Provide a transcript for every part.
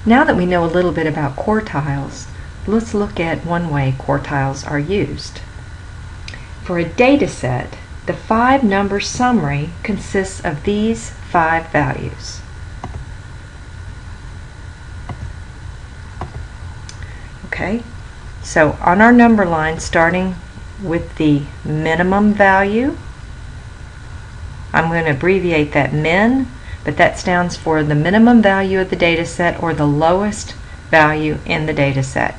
Now that we know a little bit about quartiles, let's look at one way quartiles are used. For a data set, the 5-number summary consists of these 5 values. Okay, so on our number line, starting with the minimum value, I'm going to abbreviate that min, but that stands for the minimum value of the data set or the lowest value in the data set.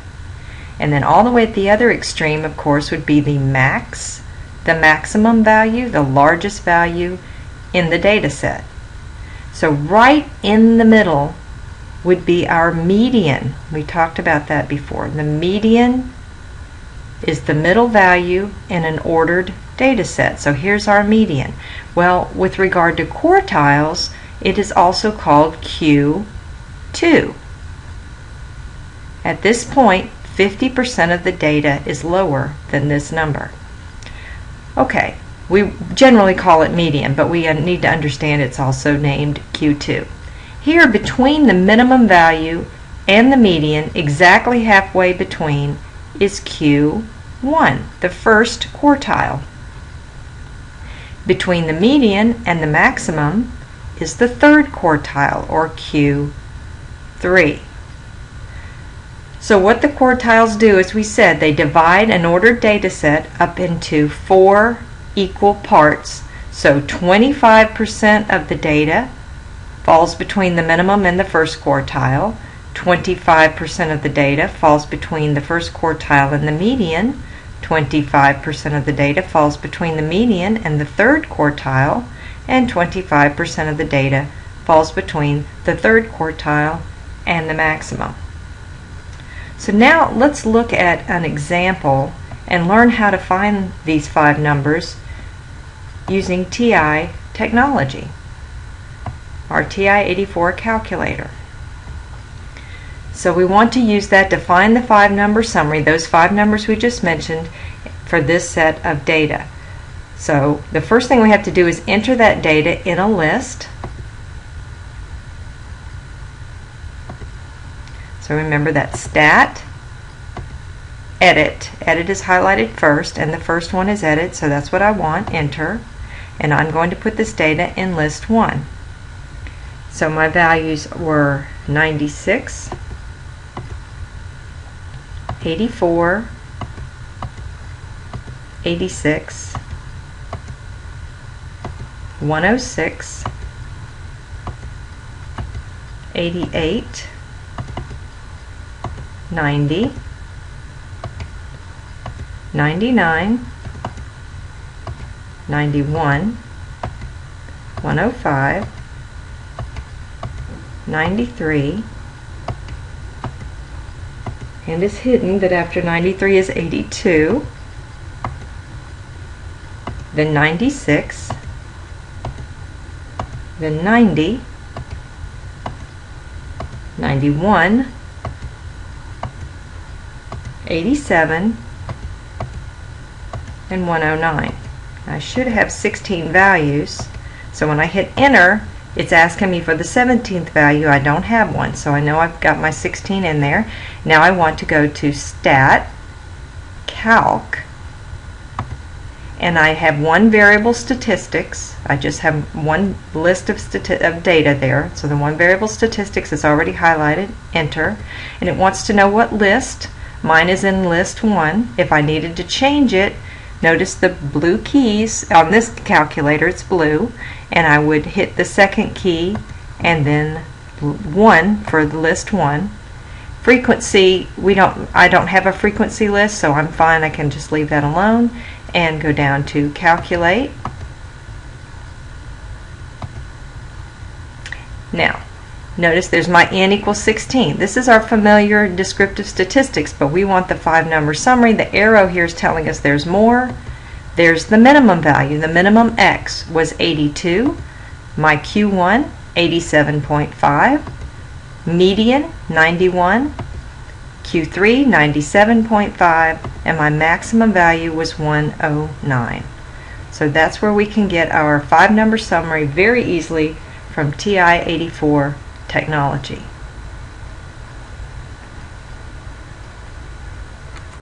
And then all the way at the other extreme, of course, would be the max, the maximum value, the largest value in the data set. So right in the middle would be our median. We talked about that before. The median is the middle value in an ordered data set. So here's our median. Well, with regard to quartiles, it is also called Q2. At this point, 50% of the data is lower than this number. Okay, we generally call it median, but we need to understand it's also named Q2. Here, between the minimum value and the median, exactly halfway between, is Q1, the first quartile. Between the median and the maximum is the third quartile, or Q3. So what the quartiles do, as we said, they divide an ordered data set up into 4 equal parts. So 25% of the data falls between the minimum and the first quartile. 25% of the data falls between the first quartile and the median. 25% of the data falls between the median and the third quartile. And 25% of the data falls between the third quartile and the maximum. So now let's look at an example and learn how to find these 5 numbers using TI technology, our TI-84 calculator. So we want to use that to find the 5-number summary, those 5 numbers we just mentioned, for this set of data. So the first thing we have to do is enter that data in a list. So remember that stat, edit. Edit is highlighted first, and the first one is edit, so that's what I want, enter. And I'm going to put this data in list 1. So my values were 96, 84, 86, 106, 88, 90, 99, 91, 105, 93, and it's hidden that after 93 is 82, then 96, then 90, 91, 87, and 109. I should have 16 values, so when I hit enter, it's asking me for the 17th value. I don't have one, so I know I've got my 16 in there. Now I want to go to Stat, Calc, and I have one variable statistics. I just have one list of data there, so the one variable statistics is already highlighted, enter, and it wants to know what list. Mine is in list 1. If I needed to change it, notice the blue keys on this calculator, it's blue, and I would hit the second key and then 1 for the list 1. Frequency, I don't have a frequency list, so I'm fine. I can just leave that alone and go down to calculate. Now, notice there's my n equals 16. This is our familiar descriptive statistics, but we want the 5-number summary. The arrow here is telling us there's more. There's the minimum value. The minimum x was 82. My Q1, 87.5. Median, 91. Q3, 97.5. And my maximum value was 109. So that's where we can get our 5-number summary very easily from TI-84 technology.